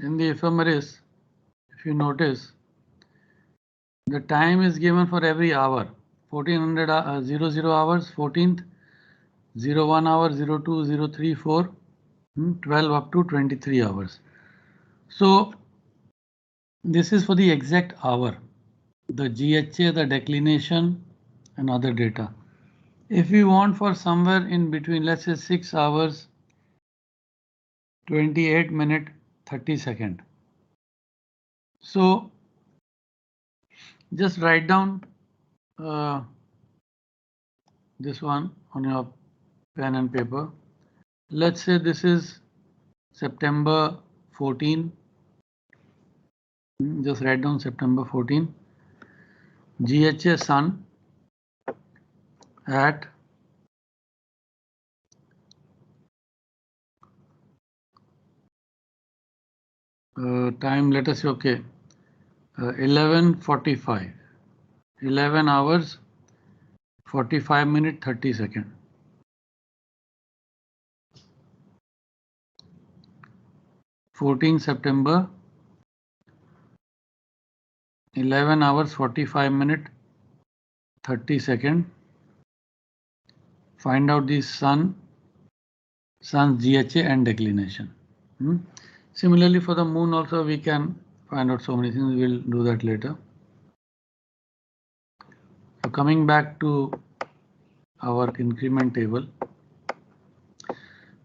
in the ephemeris, if you notice, the time is given for every hour. 1400 00 hours, 14th, 01 hour, 02, 03, 4, 12 up to 23 hours. So this is for the exact hour, the GHA, the declination and other data. If we want for somewhere in between, let's say 6 hours, 28 minute, 30 second. So just write down this one on your pen and paper. Let's say this is September 14. Just write down September 14. GHA sun at time, let us say, okay, 11:45, 11 hours, 45 minutes, 30 seconds. 14 September, 11 hours, 45 minutes, 30 seconds. Find out the sun's GHA and declination. Similarly, for the moon also we can find out so many things. We'll do that later. So coming back to our increment table,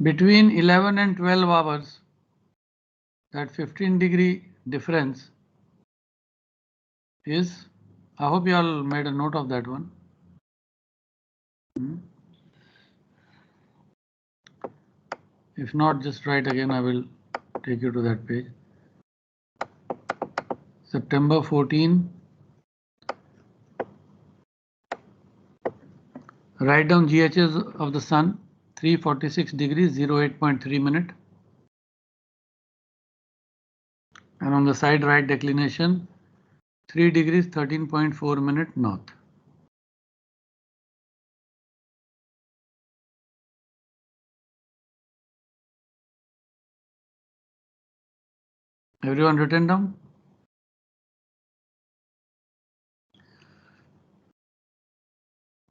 between 11 and 12 hours, that 15-degree difference is, I hope you all made a note of that one. If not, just write again, I will take you to that page. September 14. Write down GHs of the sun, 346 degrees, 08.3 minute. And on the side right declination, 3 degrees, 13.4 minute north. Everyone written down?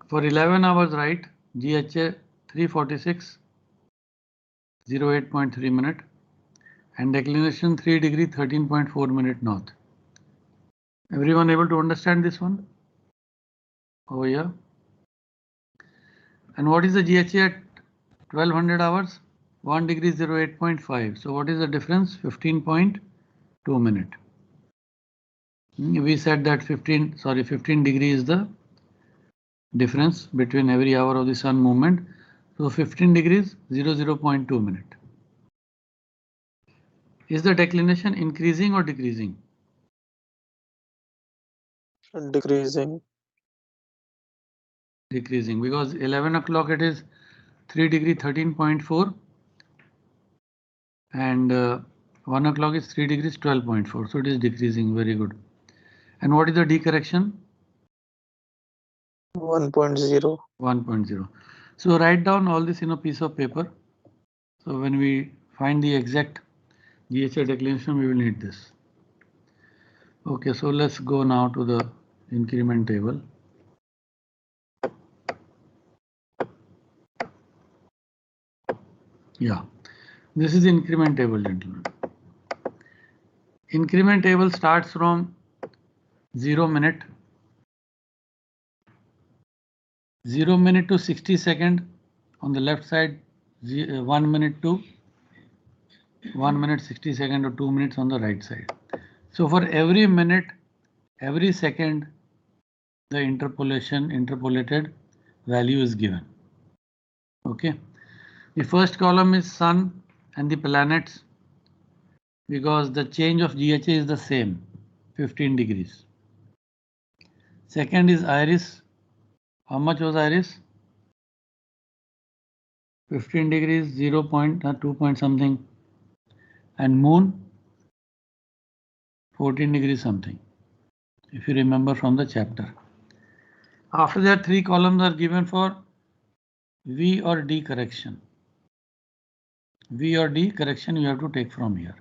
For 11 hours right, GHA 346, 08.3 minute, and declination 3 degree, 13.4 minute north. Everyone able to understand this one? Over here. And what is the GHA at 1200 hours? 1 degree, 08.5. So what is the difference? 15.2 minute. We said that 15 degree is the difference between every hour of the sun movement. So 15 degrees, 0.2 minute. Is the declination increasing or decreasing? Decreasing. Decreasing, because 11 o'clock it is 3 degree, 13.4, and 1 o'clock is 3 degrees, 12.4. So it is decreasing. Very good. And what is the D correction? 1.0. 1.0. So write down all this in a piece of paper. So when we find the exact GHA declination, we will need this. Okay, so let's go now to the increment table. Yeah, this is the increment table, gentlemen. Increment table starts from 0 minute. 0 minute to 60 second on the left side, 1 minute to 1 minute 60 second, or 2 minutes on the right side. So for every minute, every second, the interpolated value is given. Okay, the first column is sun and the planets, because the change of GHA is the same, 15 degrees. Second is Iris. How much was Iris? 15 degrees, 2 point something. And moon, 14 degrees something, if you remember from the chapter. After that, 3 columns are given for V or D correction. V or D correction you have to take from here.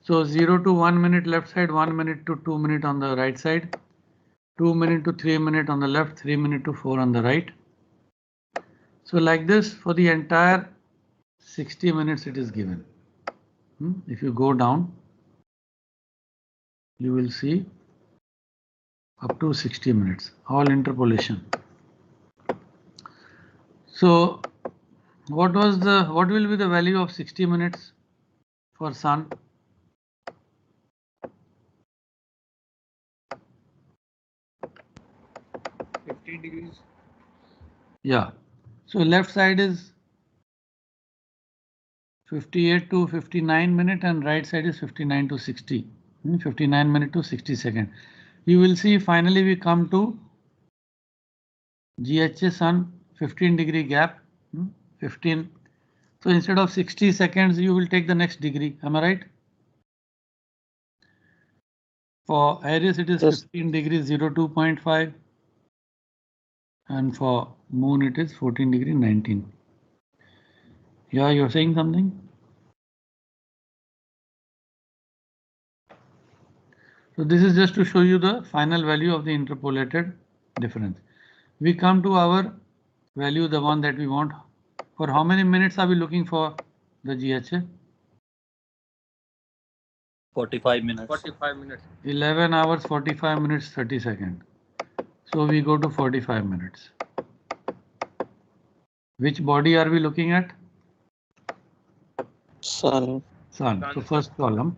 So 0 to 1 minute left side, 1 minute to 2 minute on the right side, 2 minute to 3 minute on the left, 3 minute to 4 on the right. So like this for the entire 60 minutes it is given. If you go down, you will see up to 60 minutes, all interpolation. So what will be the value of 60 minutes for sun? 15 degrees. Yeah. So left side is 58 to 59 minute and right side is 59 to 60. 59 minute to 60 second. You will see finally we come to GHA sun 15 degree gap. 15. So instead of 60 seconds, you will take the next degree. Am I right? For Iris, it is Yes. 15 degrees 02.5. And for moon, it is 14 degree 19. Yeah, you're saying something? So this is just to show you the final value of the interpolated difference. We come to our value, the one that we want. For how many minutes are we looking for the GHA? 45 minutes. 45 minutes. 11 hours, 45 minutes, 30 seconds. So we go to 45 minutes. Which body are we looking at? Sun. Sun. So first column.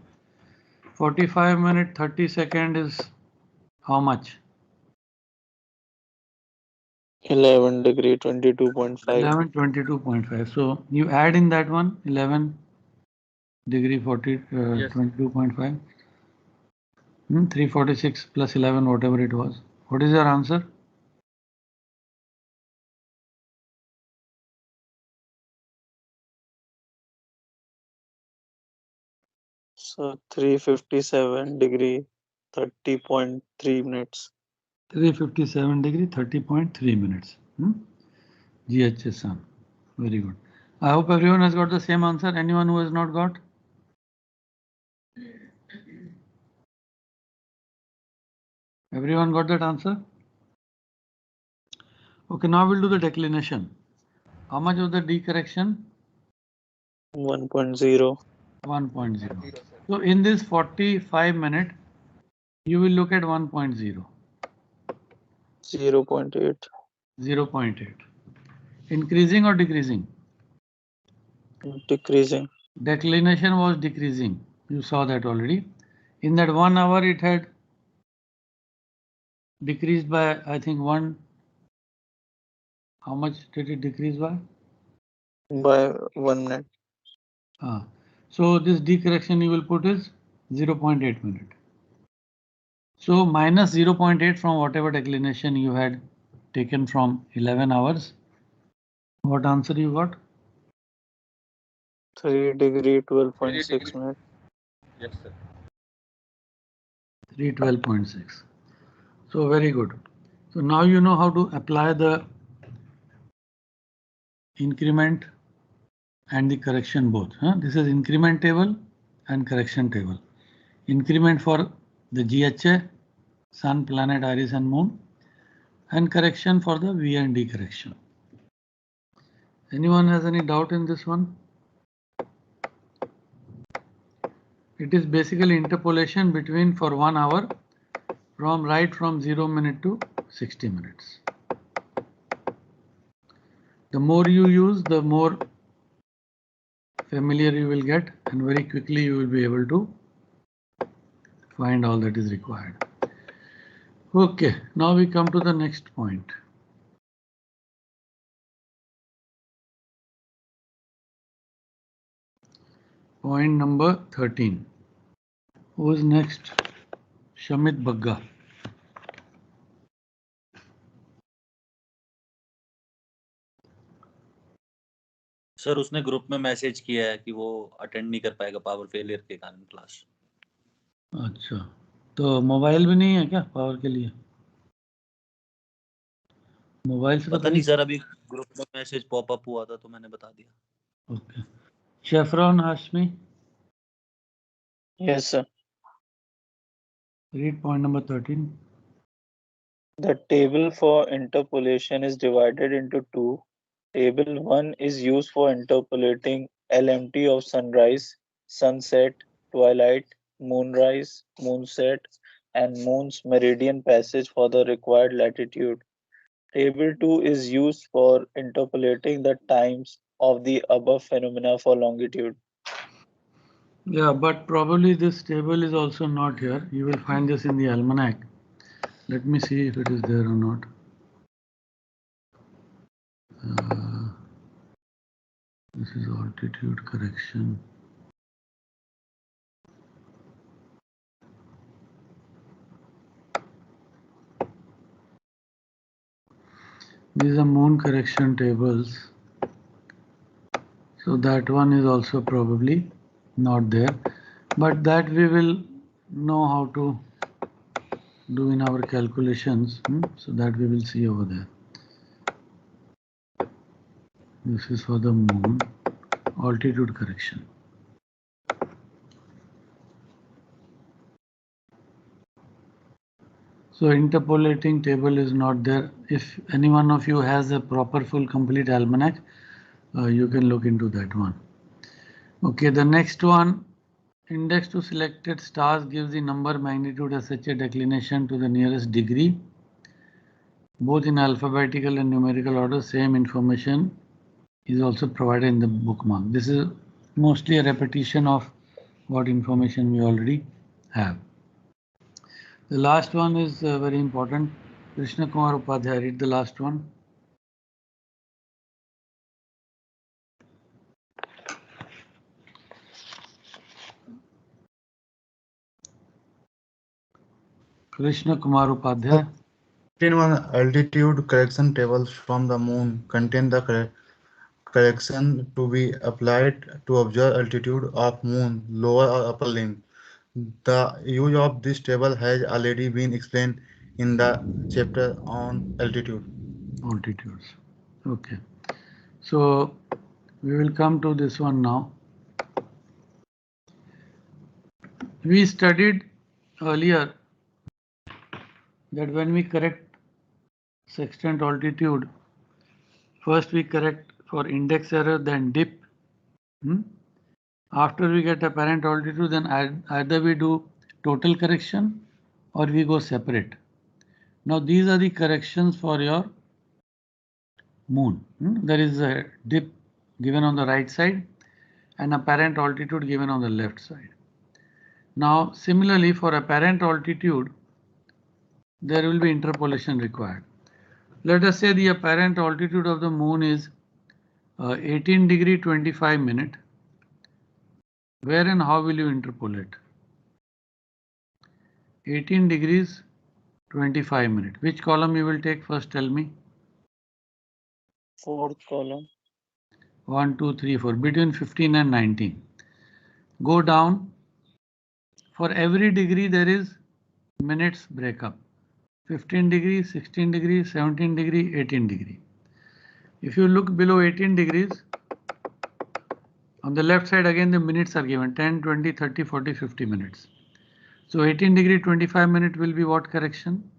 45 minute, 30 second is how much? 11 degree 22.5. 11, 22.5. So you add in that one 11 degree 22.5. 346 plus 11, whatever it was. What is your answer? So 357 degree 30.3 minutes. 357 degree 30.3 minutes. GHA sun. Very good. I hope everyone has got the same answer. Anyone who has not got? Everyone got that answer? Okay, now we'll do the declination. How much was the D correction? 1.0. 1.0. So in this 45 minute, you will look at 1.0. 0.8. 0.8. Increasing or decreasing? Decreasing. Declination was decreasing. You saw that already. In that 1 hour, it had decreased by, I think, one. How much did it decrease by? By 1 minute. So this D correction you will put is 0.8 minute. So minus 0.8 from whatever declination you had taken from 11 hours. What answer you got? 3 degree 12.6 minutes. Yes, sir. 312.6. So very good. So now you know how to apply the increment and the correction both. This is increment table and correction table. Increment for the GHA, Sun, Planet, Iris and Moon, and correction for the V and D correction. Anyone has any doubt in this one? It is basically interpolation between for 1 hour from 0 minute to 60 minutes. The more you use, the more familiar you will get, and very quickly you will be able to find all that is required. Okay, now we come to the next point. Point number 13. Who is next? Shamit Bagga. Sir उसने group में message किया है कि वो attend नहीं कर पाएगा power failure के कारण क्लास. अच्छा, तो मोबाइल भी नहीं है क्या पावर के लिए? मोबाइल से पता नहीं सर, अभी ग्रुप में मैसेज पॉपअप हुआ था तो मैंने बता दिया. ओके. शेफरॉन Hashmi. Yes, sir. Read point number 13. The table for interpolation is divided into two. Table 1 is used for interpolating LMT of sunrise, sunset, twilight, moonrise, moonset, and moon's meridian passage for the required latitude. Table 2 is used for interpolating the times of the above phenomena for longitude. Yeah, but probably this table is also not here. You will find this in the almanac. Let me see if it is there or not. This is altitude correction. These are moon correction tables. So that one is also probably not there. But that we will know how to do in our calculations. So that we will see over there. This is for the moon altitude correction. So interpolating table is not there. If any one of you has a proper full complete almanac, you can look into that one. Okay, the next one, index to selected stars gives the number, magnitude, SHA declination to the nearest degree, both in alphabetical and numerical order. Same information is also provided in the bookmark. This is mostly a repetition of what information we already have. The last one is very important. Krishna Kumar Upadhyay, read the last one. Krishna Kumar Upadhyay. 15 altitude correction tables from the moon contain the correction to be applied to observe altitude of moon lower or upper limb. The use of this table has already been explained in the chapter on altitude. Altitudes. Okay. So we will come to this one now. We studied earlier that when we correct sextant altitude, first we correct for index error, then dip. After we get apparent altitude, then either we do total correction or we go separate. Now these are the corrections for your moon. There is a dip given on the right side and apparent altitude given on the left side. Now similarly for apparent altitude, there will be interpolation required. Let us say the apparent altitude of the moon is 18 degree 25 minute. Where and how will you interpolate? 18 degrees 25 minute. Which column you will take first? Tell me. Fourth column. 1, 2, 3, 4. Between 15 and 19. Go down. For every degree there is minutes breakup. 15 degrees, 16 degrees, 17 degree, 18 degree. If you look below 18 degrees, on the left side again the minutes are given 10, 20, 30, 40, 50 minutes. So 18 degree 25 minute will be what correction?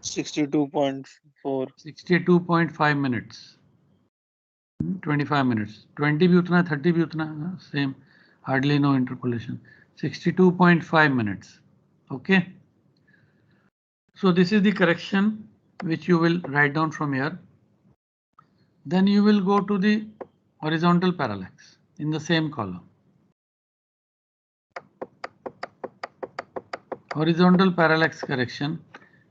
62.4. 62.5 minutes. 25 minutes. 20 भी उतना, 30 भी उतना, same. Hardly no interpolation. 62.5 minutes. Okay. So this is the correction which you will write down from here. Then you will go to the horizontal parallax in the same column. Horizontal parallax correction,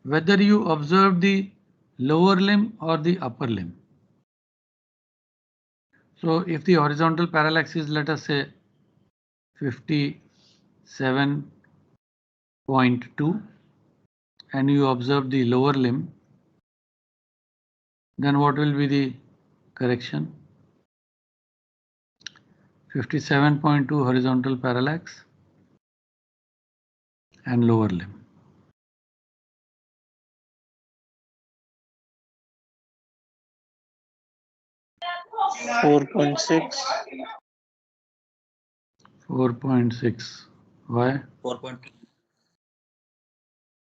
whether you observe the lower limb or the upper limb. So if the horizontal parallax is, let us say, 57.2 and you observe the lower limb, then what will be the correction? 57.2 horizontal parallax and lower limb. 4.6. 4.6. Why? 4.2.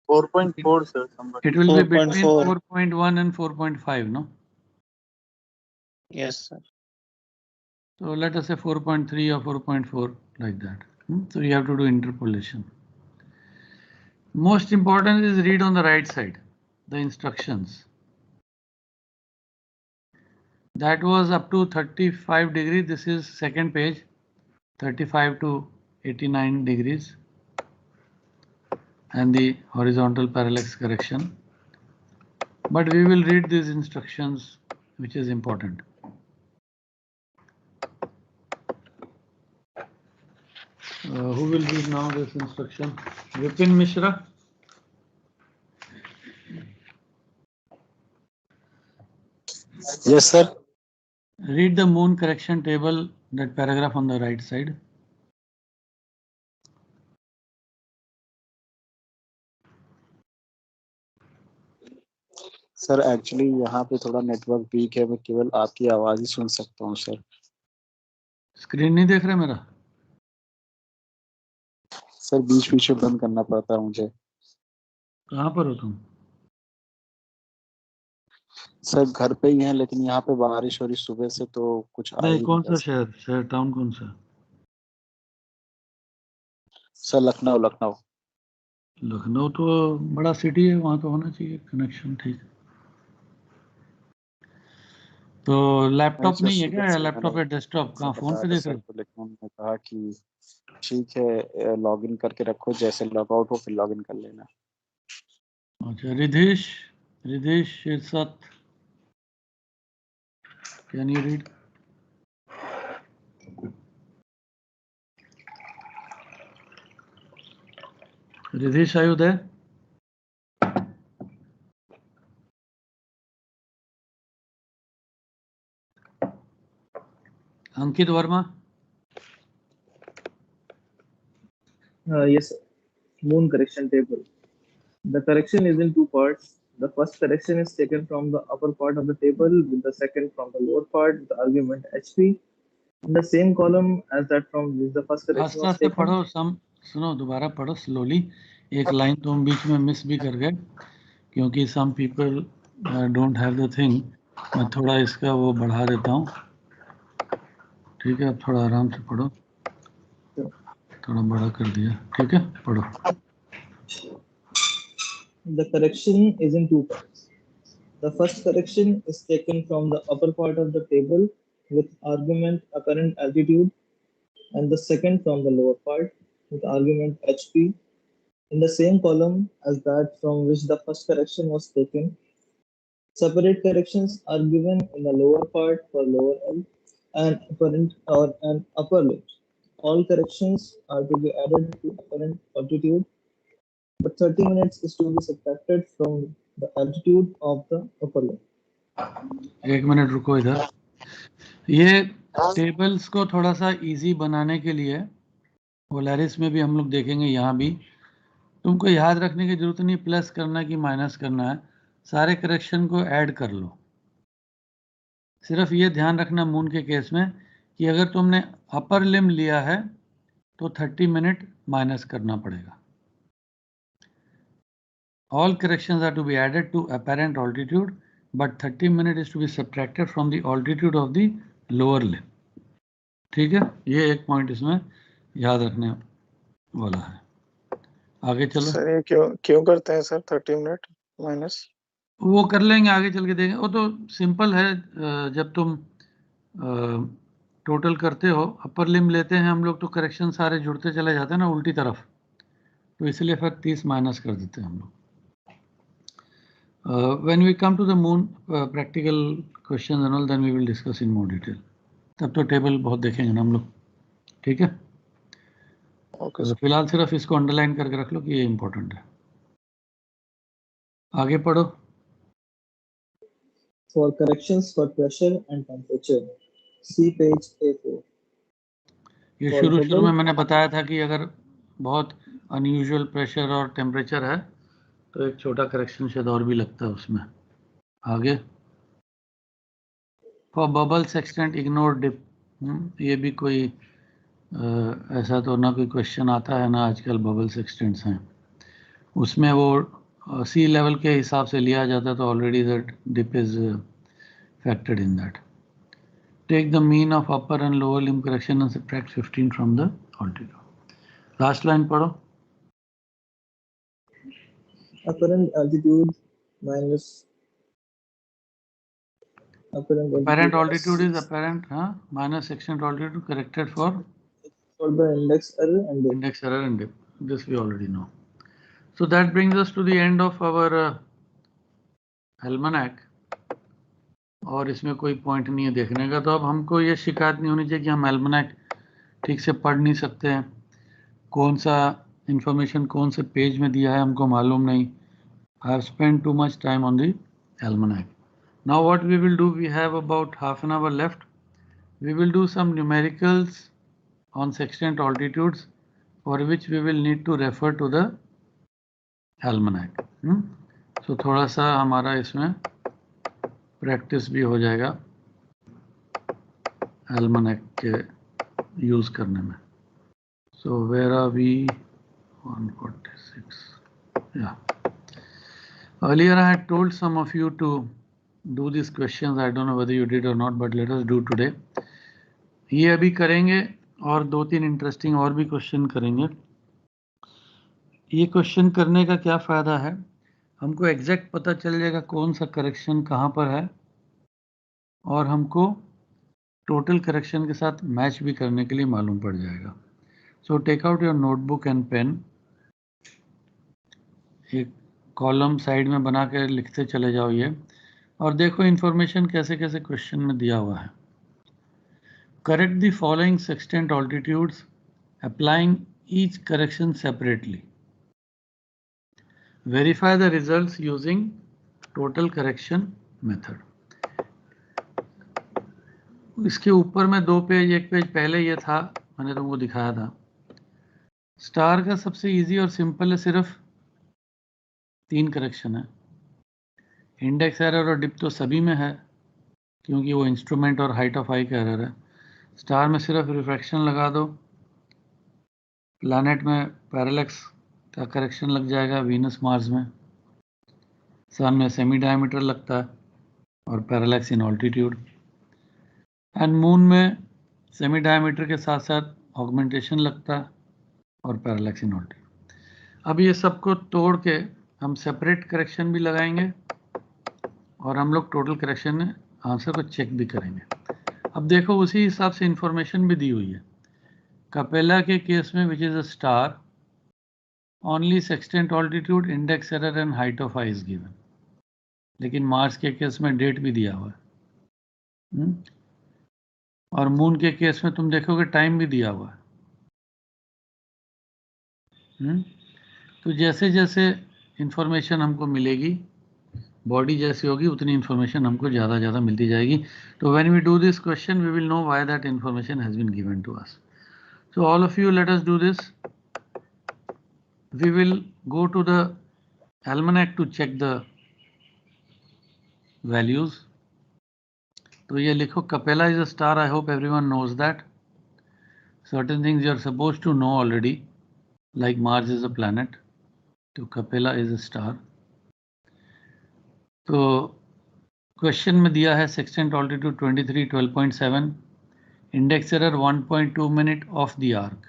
4.4, sir. Somebody. It will be between 4.4. 4.1 and 4.5, no? Yes, sir. So let us say 4.3 or 4.4, like that. So you have to do interpolation. Most important is read on the right side, the instructions. That was up to 35 degrees. This is second page, 35 to 89 degrees. And the horizontal parallax correction. But we will read these instructions, which is important. Who will read now this instruction? Vipin Mishra. Yes, sir. Read the moon correction table, that paragraph on the right side. Sir actually यहाँ पे थोड़ा network weak है, मैं केवल आपकी आवाज ही सुन सकता हूँ सर। स्क्रीन नहीं देख रहे मेरा? सर बीच बीच में बंद करना पड़ता है मुझे। कहाँ पर हो तुम? सर घर पे ही हैं, लेकिन यहाँ पे बारिश हो रही सुबह से, तो कुछ आ नहीं, ही कौन नहीं सा शहर? शहर टाउन कौन सा? सर लखनऊ। लखनऊ लखनऊ तो बड़ा सिटी है, वहां तो होना चाहिए कनेक्शन ठीक। तो लैपटॉप नहीं है क्या? लैपटॉप या डेस्कटॉप? कहाँ, फोन पे देख रहे हो? लेकिन उन्होंने कहा कि ठीक है लॉग इन करके रखो, जैसे लॉग आउट हो फिर लॉग इन कर लेना। अच्छा, रिधेश शीर्षक, can you read? Ridhesh, are you there? Ankit Verma. Yes, sir. Moon correction table. The correction is in two parts. The first correction is taken from the upper part of the table, with the second from the lower part, with the argument HP. In the same column as that from which the first correction was आस्ते taken. पढ़ो, सुनो, दोबारा पढ़ो slowly. एक line तुम बीच में miss भी कर गए, क्योंकि some people don't have the thing. मैं थोड़ा इसका वो बढ़ा देता हूँ, ठीक है? अब थोड़ा आराम से पढ़ो, थोड़ा बड़ा कर दिया, ठीक है? पढ़ो। The correction is in two parts. The first correction is taken from the upper part of the table with argument apparent altitude, and the second from the lower part with argument HP. In the same column as that from which the first correction was taken. Separate corrections are given in the lower part for lower L and apparent or an upper limit. All corrections are to be added to apparent altitude, but 30 minutes is to be subtracted from the altitude of the upper limit. एक minute रुको इधर। ये tables को थोड़ा सा easy बनाने के लिए पोलैरिस में भी हम लोग देखेंगे, यहाँ भी तुमको याद रखने की जरूरत नहीं प्लस करना कि माइनस करना है, सारे करेक्शन को ऐड कर लो। सिर्फ ये ध्यान रखना मून के केस में कि अगर तुमने अपर लिम लिया है तो 30 मिनट माइनस करना पड़ेगा। All corrections are to be added to apparent altitude, but 30 minutes is to be subtracted from the altitude of the lower limb. ठीक है, ये एक पॉइंट इसमें याद रखने वाला है। आगे चलो सर ये क्यों करते हैं सर 30 मिनट माइनस? वो कर लेंगे, आगे चल के देखेंगे। वो तो सिंपल है, जब तुम टोटल करते हो, अपर लिम लेते हैं हम लोग तो करेक्शन सारे जुड़ते चले जाते हैं ना उल्टी तरफ, तो इसलिए फिर 30 माइनस कर देते हैं हम लोग। When we come to the moon practical questions and all, then we will discuss in more detail. तब तो टेबल बहुत देखेंगे ना हम लोग, ठीक है? ओके, फिलहाल सिर्फ इसको अंडरलाइन करके रख लो कि ये इंपॉर्टेंट है। आगे पढ़ो। For corrections for pressure and temperature, see page A4. ये For शुरू bubble, में मैंने बताया था कि अगर बहुत अनयूजुअल प्रेशर और टेम्परेचर है तो एक छोटा करेक्शन शायद और भी लगता है उसमें। आगे for bubble sextant ignore dip. ये भी कोई ऐसा तो ना कोई क्वेश्चन आता है ना आजकल बबल सेक्सटेंट्स हैं उसमें वो सी लेवल के हिसाब से लिया जाता है तो already that dip is factored in that. Take the mean of upper and lower limb correction and subtract 15 from the altitude. Last line पढ़ो। Apparent altitude minus Apparent altitude is apparent, minus section altitude corrected for the index error and dip. index error and dip. This we already know. So that brings us to the end of our almanac. और इसमें कोई point नहीं है देखने का, तो अब हमको ये शिकायत नहीं होनी चाहिए कि हम almanac ठीक से पढ़ नहीं सकते हैं, कौन सा इंफॉर्मेशन कौन से पेज में दिया है हमको मालूम नहीं. I have spent too much time on the almanac. Now what we will do, we have about half an hour left. We will do some numericals on sextant altitudes for which we will need to refer to the almanac. So थोड़ा सा हमारा इसमें practice भी हो जाएगा almanac के use करने में. So where are we? 146. Yeah. Earlier I had told some of you to do these questions. I don't know whether you did or not, but let us do today. ये अभी करेंगे और 2-3 interesting और भी question करेंगे. ये question करने का क्या फ़ायदा है, हमको एग्जैक्ट पता चल जाएगा कौन सा करेक्शन कहाँ पर है और हमको टोटल करेक्शन के साथ मैच भी करने के लिए मालूम पड़ जाएगा. So take out your notebook and pen, एक कॉलम साइड में बना के लिखते चले जाओ ये, और देखो इन्फॉर्मेशन कैसे कैसे क्वेश्चन में दिया हुआ है. Correct the following sextant altitudes, applying each correction separately. Verify the results using total correction method. इसके ऊपर में 2 पेज, एक पेज पहले ये था, मैंने तुमको दिखाया था. स्टार का सबसे इजी और सिंपल है, सिर्फ 3 करेक्शन है. इंडेक्स एरर और डिप तो सभी में है क्योंकि वो इंस्ट्रूमेंट और हाइट ऑफ आई का एरर है. स्टार में सिर्फ रिफ्रैक्शन लगा दो, प्लैनेट में पैरेलैक्स का करेक्शन लग जाएगा, वीनस मार्स में, सन में सेमी डायमीटर लगता है और parallax in altitude, and moon में सेमी डायमीटर के साथ साथ ऑगमेंटेशन लगता है और पैरेलैक्स इन ऑल्टीट्यूड. अब ये सबको तोड़ के हम सेपरेट करेक्शन भी लगाएंगे और हम लोग टोटल करेक्शन में आंसर को चेक भी करेंगे. अब देखो उसी हिसाब से इंफॉर्मेशन भी दी हुई है. कपेला के केस में which is a star, only sextant altitude, index error and height of I is given. लेकिन मार्स के केस में डेट भी दिया हुआ है और मून के केस में तुम देखोगे टाइम भी दिया हुआ है. तो जैसे जैसे इंफॉर्मेशन हमको मिलेगी, बॉडी जैसी होगी उतनी इंफॉर्मेशन हमको ज़्यादा मिलती जाएगी. तो when we do this question we will know why that information has been given to us. So all of you, let us do this. We will go to the almanac to check the values. तो ये लिखो, Capella is a star. I hope everyone knows that. Certain things you are supposed to know already, like Mars is a planet. तो Capella is a star. तो question में दिया है sextant altitude 23, 12.7, index error 1.2 minute of the arc.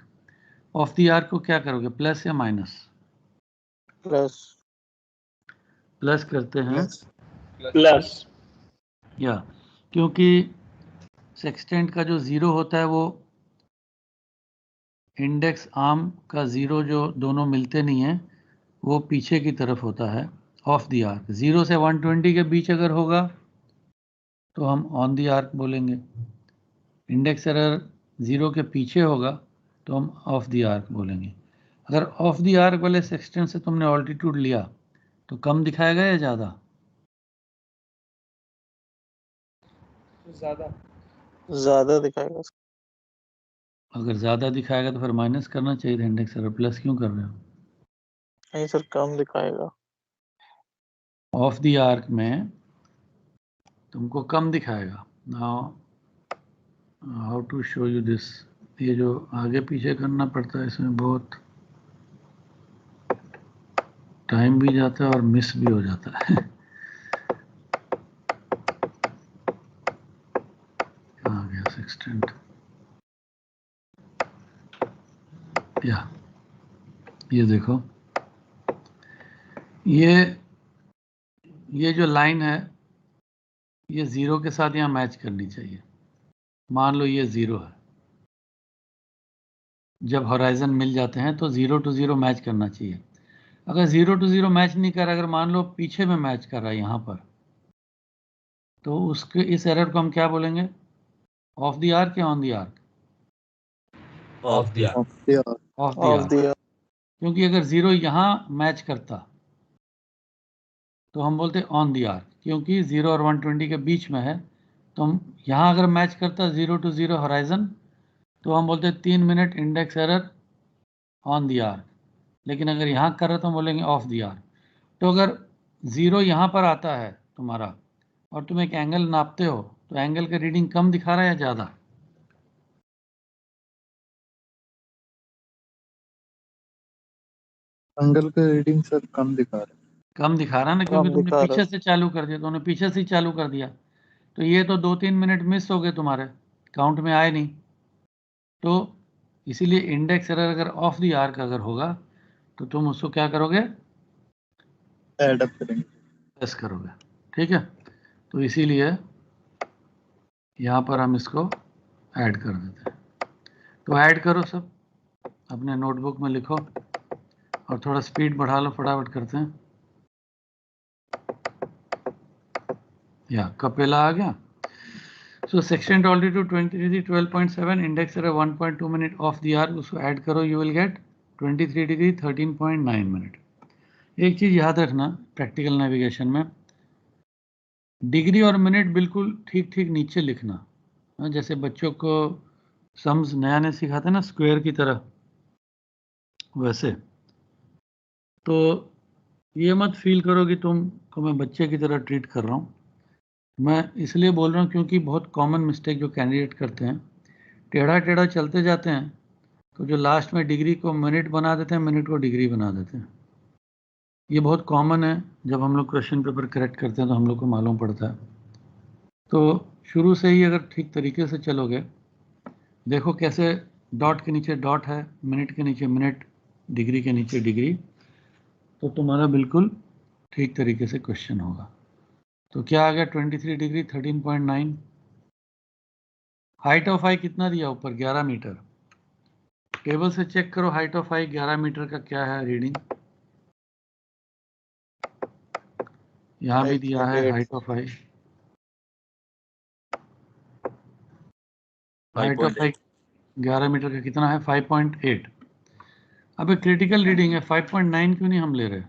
Of the arc को क्या करोगे, plus या minus? Plus करते हैं. प्लस या क्योंकि सेक्सटेंट का जो 0 होता है वो इंडेक्स आर्म का 0 जो दोनों मिलते नहीं हैं वो पीछे की तरफ होता है ऑफ द आर्क. 0 से 120 के बीच अगर होगा तो हम ऑन द आर्क बोलेंगे. इंडेक्स एरर 0 के पीछे होगा तो हम ऑफ द आर्क बोलेंगे. अगर ऑफ द आर्क वाले सेक्सटेंट से तुमने ऑल्टीट्यूड लिया तो कम दिखाएगा या ज़्यादा? ज्यादा दिखाएगा. अगर ज़्यादा दिखाएगा तो फिर माइनस करना चाहिए था इंडेक्स एरर. प्लस क्यों कर रहे हो? नहीं सर, कम दिखाएगा. ऑफ द आर्क में तुमको कम दिखाएगा now how to show you this. ये जो आगे पीछे करना पड़ता है इसमें बहुत टाइम भी जाता है और मिस भी हो जाता है। कहाँ गया सेक्सटेंट? या ये देखो, ये जो लाइन है ये 0 के साथ यहाँ मैच करनी चाहिए। मान लो ये 0 है, जब होराइजन मिल जाते हैं तो 0 to 0 मैच करना चाहिए। अगर 0 to 0 मैच नहीं कर रहा, अगर मान लो पीछे में मैच कर रहा है यहाँ पर, तो उसके इस एरर को हम क्या बोलेंगे? ऑफ द आर्क या on the arc? Of the of the arc. Of the of arc. the क्योंकि अगर 0 यहाँ मैच करता तो हम बोलते ऑन द आर्क, क्योंकि 0 और 120 के बीच में है। तो हम यहाँ अगर मैच करता 0 to 0 होराइजन, तो हम बोलते 3 minute index error on the arc. लेकिन अगर यहाँ कर रहे तो हम बोलेंगे ऑफ द आर्क। तो अगर 0 यहाँ पर आता है तुम्हारा और तुम एक एंगल नापते हो, तो एंगल का रीडिंग कम दिखा रहा है या ज़्यादा? एंगल का रीडिंग सर कम दिखा रहा है। कम दिखा रहा है ना, क्योंकि कम तुमने दिखा रहा पीछे से चालू कर दिया, तुमने पीछे से ही चालू कर दिया, तो ये तो 2-3 मिनट मिस हो गए, तुम्हारे काउंट में आए नहीं। तो इसीलिए इंडेक्स एरर अगर ऑफ द आर्क अगर होगा तो तुम उसको क्या करोगे? ऐड अप करेंगे। प्लस करोगे। ठीक है, तो इसीलिए यहाँ पर हम इसको ऐड कर देते हैं। तो ऐड करो सब, अपने नोटबुक में लिखो और थोड़ा स्पीड बढ़ा लो, फटाफट करते हैं। या कपेला आ गया। So section altitude 23 12.7, index error 1.2 minute of the arc, उसको ऐड करो, you will get 23 degree 13.9 minute. एक चीज़ याद रखना प्रैक्टिकल नेविगेशन में, डिग्री और मिनट बिल्कुल ठीक ठीक नीचे लिखना। जैसे बच्चों को सम्स नया नया सिखाते हैं ना स्क्वायर की तरह, वैसे। तो ये मत फील करो कि तुमको मैं बच्चे की तरह ट्रीट कर रहा हूँ। मैं इसलिए बोल रहा हूँ क्योंकि बहुत कॉमन मिस्टेक जो कैंडिडेट करते हैं, टेढ़ा टेढ़ा चलते जाते हैं, तो जो लास्ट में डिग्री को मिनट बना देते हैं, मिनट को डिग्री बना देते हैं। ये बहुत कॉमन है, जब हम लोग क्वेश्चन पेपर करेक्ट करते हैं तो हम लोग को मालूम पड़ता है। तो शुरू से ही अगर ठीक तरीके से चलोगे, देखो कैसे डॉट के नीचे डॉट है, मिनट के नीचे मिनट, डिग्री के नीचे डिग्री, तो तुम्हारा बिल्कुल ठीक तरीके से क्वेश्चन होगा। तो क्या आ गया? 23 डिग्री 13.9। हाइट ऑफ आई कितना दिया ऊपर? 11 मीटर। टेबल से चेक करो हाइट ऑफ आई 11 मीटर का क्या है रीडिंग। यहाँ भी दिया है 5.8 height of eye. Height of eye 11 metre का कितना है? 5.8। अब एक क्रिटिकल रीडिंग है, 5.9 क्यों नहीं हम ले रहे?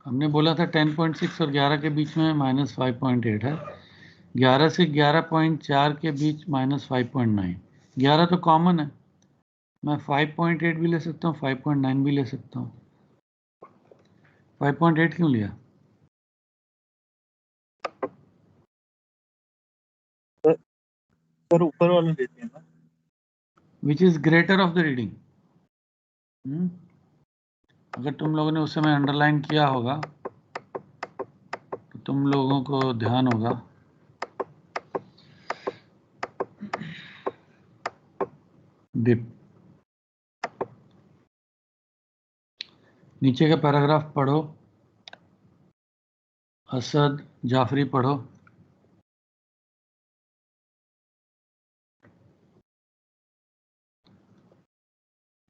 हमने बोला था 10.6 और 11 के बीच में -5.8 है, 11 से 11.4 के बीच -5.9। 11 तो कॉमन है, मैं 5.8 भी ले सकता हूँ, 5.9 भी ले सकता हूँ। 5.8 क्यों लिया? सर ऊपर वाला लेते हैं ना। Which is greater of the reading. अगर तुम लोगों ने उस समय अंडरलाइन किया होगा तो तुम लोगों को ध्यान होगा। डिप, नीचे का पैराग्राफ पढ़ो, असद जाफरी पढ़ो।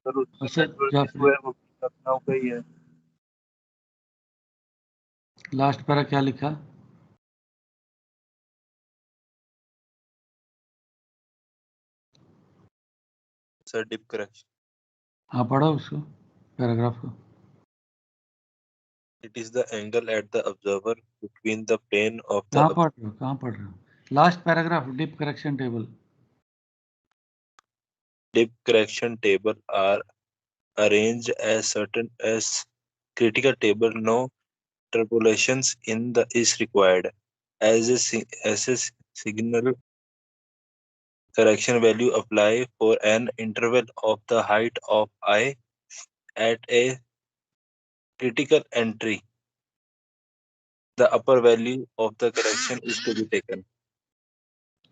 सर उसमें असद नेटवर्क जाफरी, इशू है, वो लखनऊ का ही है। लास्ट पैरा क्या लिखा? सर डिप करेक्शन, हाँ पढ़ो उसको, पैराग्राफ को। it is the angle at the observer between the plane of the कहाँ पढ़ रहे हो? कहाँ पढ़ रहे हो? Last paragraph, dip correction table. dip correction table are arranged as certain as critical table. No interpolations is required as a signal correction value apply for an interval of the height of I at a critical entry. The upper value of the correction is to be taken.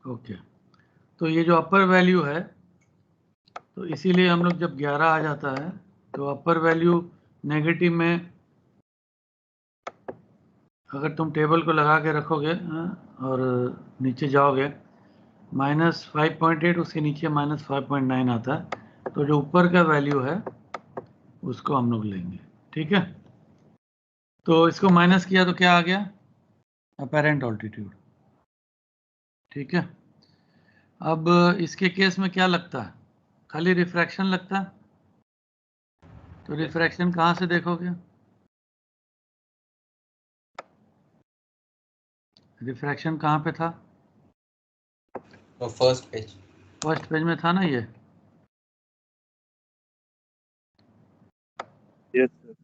Okay तो ये जो अपर value है, तो इसीलिए हम लोग जब 11 आ जाता है तो अपर वैल्यू नेगेटिव में अगर तुम टेबल को लगा के रखोगे और नीचे जाओगे -5.8 उसके नीचे -5.9 आता है, तो जो ऊपर का वैल्यू है उसको हम लोग लेंगे। ठीक है, तो इसको माइनस किया तो क्या आ गया? Apparent altitude. ठीक है, अब इसके केस में क्या लगता है? खाली रिफ्रैक्शन लगता है। तो रिफ्रैक्शन कहाँ से देखोगे? रिफ्रैक्शन कहाँ पे था? फर्स्ट पेज में था ना ये? Yes, sir.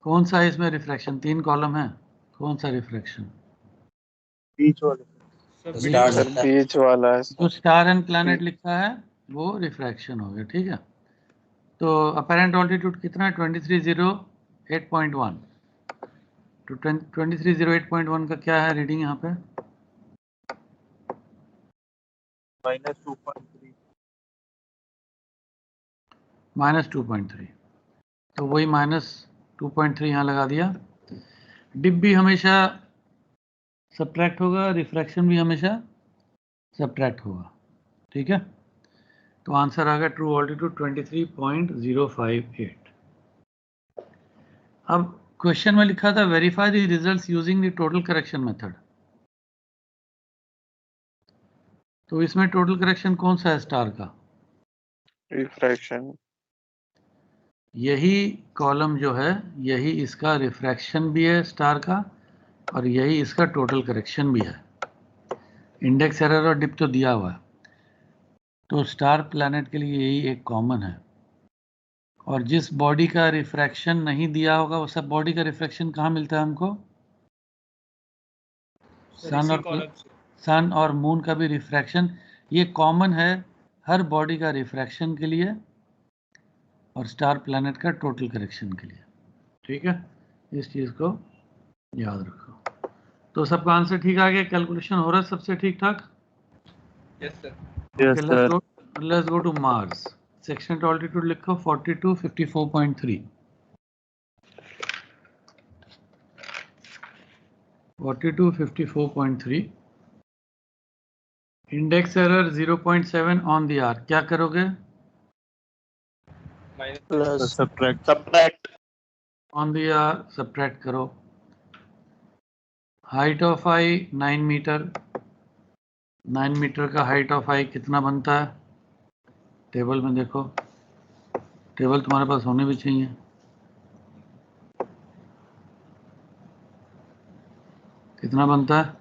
कौन सा है इसमें रिफ्रैक्शन? 3 कॉलम है, कौन सा रिफ्रैक्शन? बीच वाला स्टार सर, बीच वाला है जो सर। स्टार एंड प्लैनेट लिखा है वो रिफ्रैक्शन हो गया। ठीक है, तो अपैरेंट ऑल्टीट्यूड कितना है? 2308.1। तो 2308.1 का क्या है रीडिंग यहाँ पे? -2.3 -2.3। तो वही -2.3 यहाँ लगा दिया। डिप भी हमेशा सब्ट्रैक्ट होगा, रिफ्रैक्शन भी हमेशा सब्ट्रैक्ट होगा। ठीक है, तो आंसर आ गया ट्रू ऑल्टीट्यूड 23.058। अब क्वेश्चन में लिखा था verify the results using the total correction method. तो इसमें टोटल करेक्शन कौन सा है स्टार का? रिफ्रैक्शन। यही कॉलम जो है यही इसका रिफ्रैक्शन भी है स्टार का, और यही इसका टोटल करेक्शन भी है। इंडेक्स एरर और डिप तो दिया हुआ है, तो स्टार प्लैनेट के लिए यही एक कॉमन है। और जिस बॉडी का रिफ्रैक्शन नहीं दिया होगा वो सब बॉडी का रिफ्रैक्शन कहाँ मिलता है हमको? सन और मून का भी रिफ्रैक्शन ये कॉमन है हर बॉडी का रिफ्रैक्शन के लिए और स्टार प्लैनेट का टोटल करेक्शन के लिए। ठीक है, इस चीज़ को याद रखो। तो सबका आंसर ठीक आ गया? कैलकुलेशन हो रहा है सबसे ठीक ठाक? Yes sir. Okay, let's go to Mars. Section altitude लिखो 4254.3। 4254.3। Index error 0.7 on the arc. क्या करोगे? Plus subtract on the arc subtract करो। हाइट ऑफ आई 9 मीटर। 9 मीटर का हाइट ऑफ आई कितना बनता है? टेबल में देखो, टेबल तुम्हारे पास होने भी चाहिए। कितना बनता है?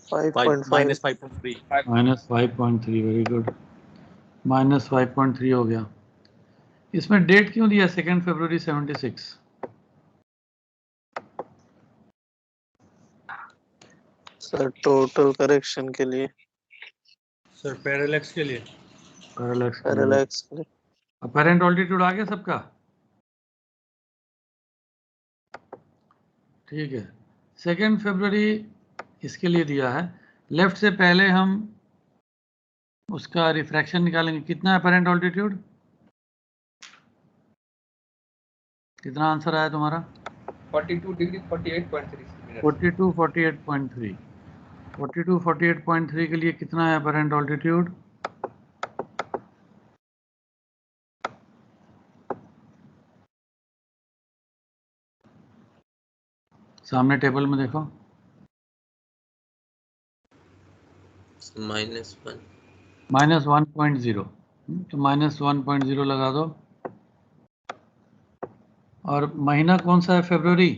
-5.3। -5.3। वेरी गुड, -5.3 हो गया। इसमें डेट क्यों दिया 2 फरवरी 76? सर टोटल करेक्शन के लिए। सर पैरेलैक्स के लिए। पैरेलैक्स के लिए। अपैरेंट ऑल्टीट्यूड आ गया सबका? ठीक है, 2 फरवरी इसके लिए दिया है। लेफ्ट से पहले हम उसका रिफ्रैक्शन निकालेंगे। कितना है अपैरेंट ऑल्टीट्यूड? कितना आंसर आया तुम्हारा? 42 डिग्री 48.3 मिनट। 42 48.3। 42 48.3 के लिए कितना है अपैरेंट ऑल्टीट्यूड? सामने टेबल में देखो। -1 -1.0। तो -1.0 लगा दो। और महीना कौन सा है? फरवरी।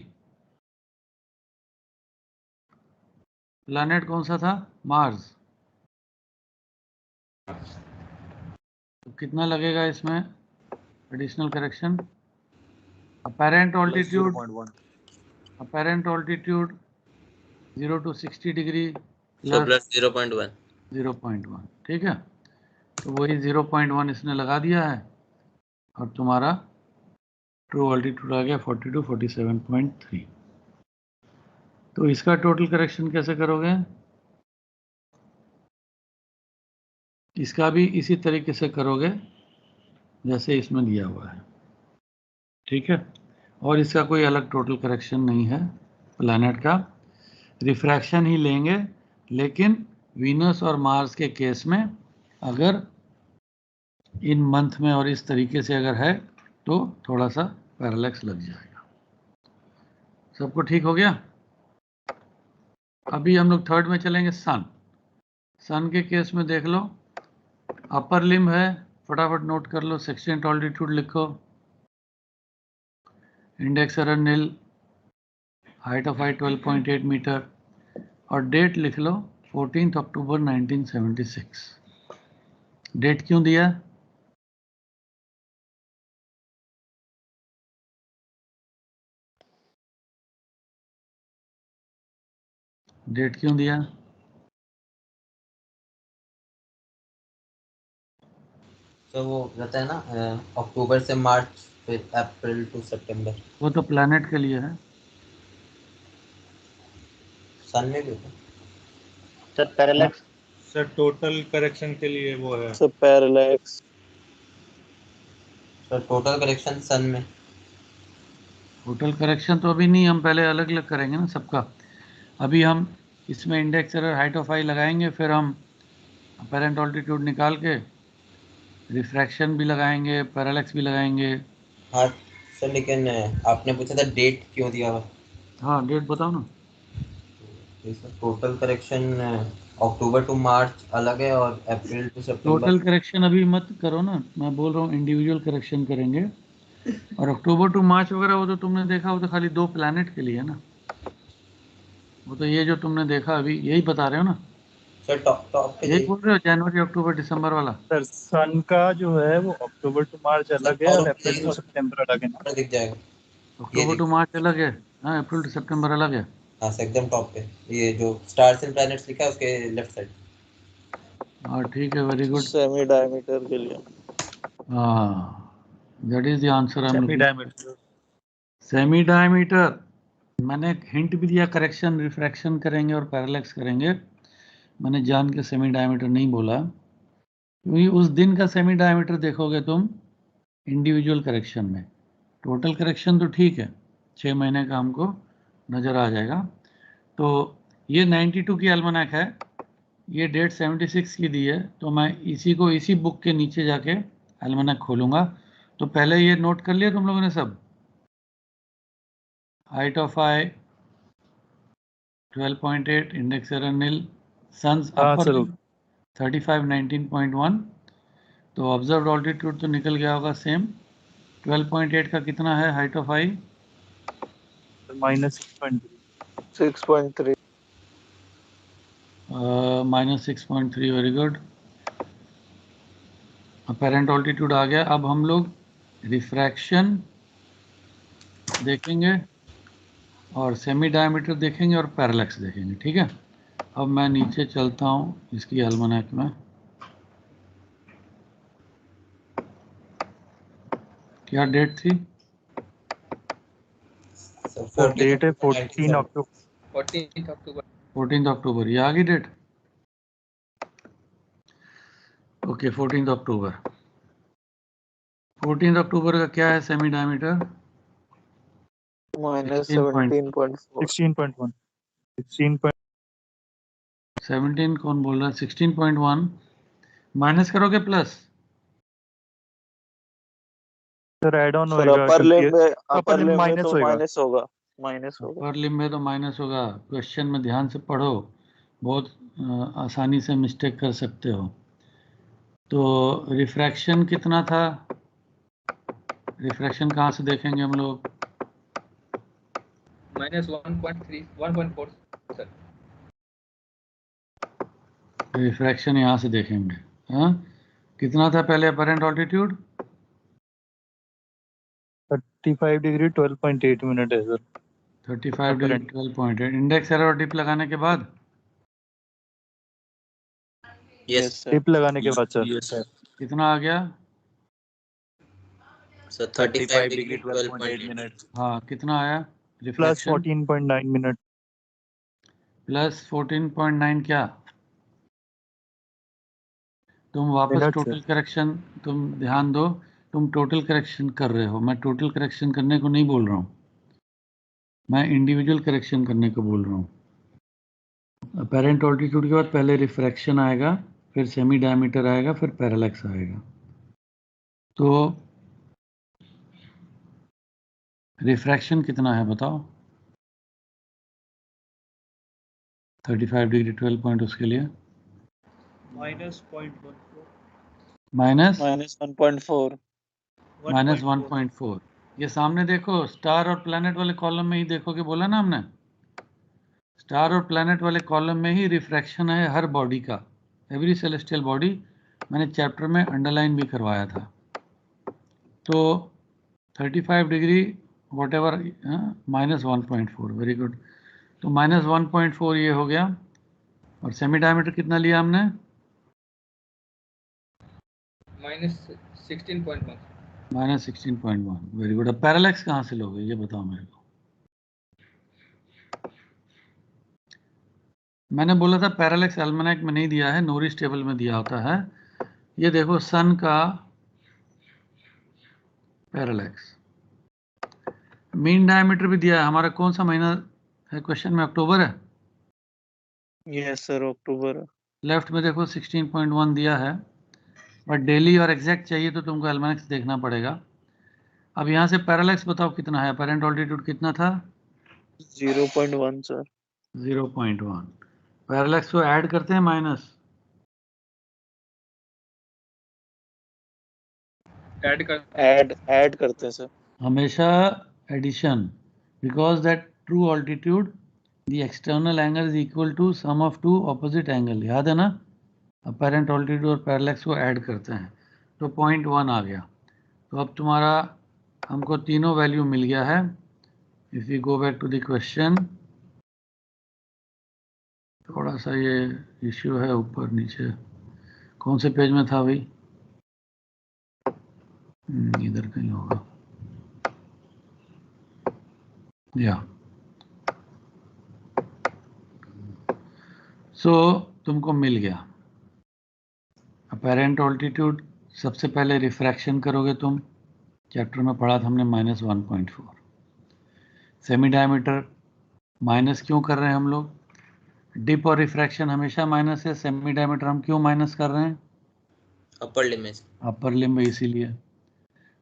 प्लैनेट कौन सा था? मार्स। तो कितना लगेगा इसमें? additional correction. Apparent altitude, 0.1. apparent altitude 0 to 60 degree So plus plus 0.1. 0.1, ठीक है। तो वही 0.1 इसने लगा दिया है और तुम्हारा ट्रू ऑल्टीट्यूड आ गया 42 47.3। तो इसका टोटल करेक्शन कैसे करोगे? इसका भी इसी तरीके से करोगे जैसे इसमें दिया हुआ है, ठीक है। और इसका कोई अलग टोटल करेक्शन नहीं है प्लैनेट का, रिफ्रैक्शन ही लेंगे। लेकिन वीनस और मार्स के केस में अगर इन मंथ में और इस तरीके से अगर है तो थोड़ा सा पैरेलैक्स लग जाएगा। सबको ठीक हो गया? अभी हम लोग थर्ड में चलेंगे, सन। सन के केस में देख लो, अपर लिम्ब है, फटाफट नोट कर लो, 16th ऑल्टीट्यूड लिखो, index error nil, height of eye 12.8 metre और डेट लिख लो 14 अक्टूबर 1976। डेट क्यों दिया? डेट क्यों दिया? तो वो रहता है ना अक्टूबर से मार्च, फिर अप्रैल टू सितंबर। वो तो प्लैनेट के लिए है। सन में भी होता है। Sir parallax, sir total correction के लिए वो है। सर पैरेलैक्स, तो टोटल करेक्शन सन में। टोटल करेक्शन तो अभी नहीं, हम पहले अलग अलग करेंगे ना सबका। अभी हम इसमें इंडेक्स एरर हाइट ऑफ आई लगाएंगे, फिर हम अपेरेंट ऑल्टीट्यूड निकाल के रिफ्रैक्शन भी लगाएंगे, पैरेलैक्स भी लगाएंगे। हाँ सर, लेकिन आपने पूछा था डेट क्यों दिया हुआ। हाँ डेट बताओ ना। टोटल करेक्शन अक्टूबर टू मार्च अलग है और अप्रैल टू सितंबर। टोटल करेक्शन अभी मत करो ना, मैं बोल रहा हूँ इंडिविजुअल करेक्शन करेंगे। और अक्टूबर टू मार्च वगैरह वो तो तुमने देखा, वो तो खाली 2 प्लैनेट के लिए है ना। वो तो ये जो तुमने देखा अभी यही बता रहे हो ना, सर टॉप पे यही बोल रहे हो, जनवरी अक्टूबर दिसंबर वाला। सर सन का जो है वो अक्टूबर टू मार्च अलग है और अप्रैल टू सितंबर अलग है ना। दिख जाएगा। अक्टूबर टू मार्च अलग है, हाँ, अप्रैल टू सितंबर अलग है। हाँ सर, एकदम टॉप पे ये जो स्टार्स एंड प्लैनेट्स लिखा है उसके लेफ्ट साइड। हाँ ठीक है, वेरी गुड। सेमी डायमीटर के लिए। हाँ, that is the answer I am semi looking. Diameter. Semi diameter मैंने हिंट भी दिया, करेक्शन रिफ्रैक्शन करेंगे और पैरेलैक्स करेंगे। मैंने जान के सेमी डायमीटर नहीं बोला, क्योंकि उस दिन का सेमी डायमीटर देखोगे तुम इंडिविजुअल करेक्शन में। टोटल करेक्शन तो ठीक है, 6 महीने का हमको नज़र आ जाएगा। तो ये 92 की एल्मनैक है, ये डेट 76 की दी है, तो मैं इसी को इसी बुक के नीचे जाके एल्मनैक खोलूँगा। तो पहले ये नोट कर लिया तुम लोगों ने सब, height of eye 12.8, index error nil, sun's upper 35 19.1। तो ऑब्जर्व्ड ऑल्टीट्यूड तो निकल गया होगा सेम। 12.8 का कितना है height of eye? -6.3। -6.3, very good. Apparent altitude आ गया। अब हम लोग रिफ्रैक्शन देखेंगे और सेमी डायमीटर देखेंगे और पैरेलैक्स देखेंगे, ठीक है। अब मैं नीचे चलता हूँ इसकी एल्मनैक में। क्या डेट थी? सर डेट है 14 अक्टूबर। 14 अक्टूबर। 14 अक्टूबर, ये आ गई डेट। ओके, 14 अक्टूबर। 14 अक्टूबर का क्या है सेमी डायमीटर? -17.4। 16.1। 17 कौन बोल रहा है? 16.1 माइनस करोगे plus? Sir add on sir होएगा अपर लिम्ब में, अपर अपर लिम्ब लिम्ब में माइनस तो होएगा। माइनस होगा, माइनस होगा। अपर लिम्ब में तो माइनस होगा। क्वेश्चन में ध्यान से पढ़ो, बहुत आसानी से मिस्टेक कर सकते हो। तो रिफ्रैक्शन कितना था? रिफ्रैक्शन कहाँ से देखेंगे हम लोग? -1.3 1.4 सर। रिफ्रैक्शन यहाँ से देखेंगे। हाँ, कितना था पहले अपेरेंट ऑल्टीट्यूड? 35 डिग्री 12.8 मिनट है सर। 35 डिग्री 12.8 इंडेक्स एरर और डिप लगाने के बाद यस सर टिप लगाने के बाद सर यस सर। कितना आ गया? Sir 35 degree 12.8 minute. हाँ, कितना आया प्लस रिफ्लेक्शन? 14.9 मिनट। प्लस 14.9 क्या? तुम वापस मिनट टोटल सर। करेक्शन, तुम ध्यान दो, तुम टोटल करेक्शन कर रहे हो, मैं टोटल करेक्शन करने को नहीं बोल रहा हूँ, मैं इंडिविजुअल करेक्शन करने को बोल रहा हूँ। अपेरेंट ऑल्टीट्यूड के बाद पहले रिफ्रैक्शन आएगा, फिर सेमी डायमीटर आएगा, फिर पैरेलैक्स आएगा। तो रिफ्रैक्शन कितना है बताओ? 35 डिग्री 12 पॉइंट उसके लिए माइनस -1.4 माइनस 1.4। ये सामने देखो, स्टार और प्लैनेट वाले कॉलम में ही देखोगे, बोला ना हमने, स्टार और प्लैनेट वाले कॉलम में ही रिफ्रैक्शन है हर बॉडी का, एवरी सेलेस्टियल बॉडी। मैंने चैप्टर में अंडरलाइन भी करवाया था। तो 35 degree what ever -1.4, very good. तो -1.4 ये हो गया। और सेमी डायमीटर कितना लिया हमने? -16.1 -16.1, वेरी गुड। अब पैरेलैक्स कहाँ से लोगे ये बताओ मेरे को। मैंने बोला था पैरेलैक्स एल्मेनाक में नहीं दिया है, नोरिस टेबल में दिया होता है। ये देखो सन का पैरेलैक्स, मीन डायमीटर भी दिया है हमारा। कौन सा महीना है क्वेश्चन में? अक्टूबर है। यस सर अक्टूबर। लेफ्ट में देखो 16.1 दिया है, बट डेली और एग्जैक्ट चाहिए तो तुमको एल्मेनाक्स देखना पड़ेगा। अब यहाँ से पैरेलैक्स बताओ कितना है? अपेरेंट ऑल्टीट्यूड कितना था? 0.1 सर। 0.1। पैरेलैक्स को ऐड करते हैं माइनस? ऐड करते हैं सर। हमेशा addition, because that true altitude the external angle is equal to sum of two opposite angle, याद है ना? अपेरेंट ऑल्टीट्यूड और पैरेलैक्स को ऐड करते हैं, तो 0.1 आ गया। तो अब तुम्हारा हमको तीनों वैल्यू मिल गया है। If you go back to the question, थोड़ा सा ये इश्यू है ऊपर नीचे, कौन से पेज में था भाई? इधर कहीं होगा या सो तुमको मिल गया अपेरेंट ऑल्टीट्यूड। सबसे पहले रिफ्रैक्शन करोगे तुम, चैप्टर में पढ़ा था हमने -1.4। सेमी डायमीटर माइनस क्यों कर रहे हैं हम लोग? डिप और रिफ्रैक्शन हमेशा माइनस है, सेमी डायमीटर हम क्यों माइनस कर रहे हैं? Upper limit. अपर लिम्ब इसीलिए।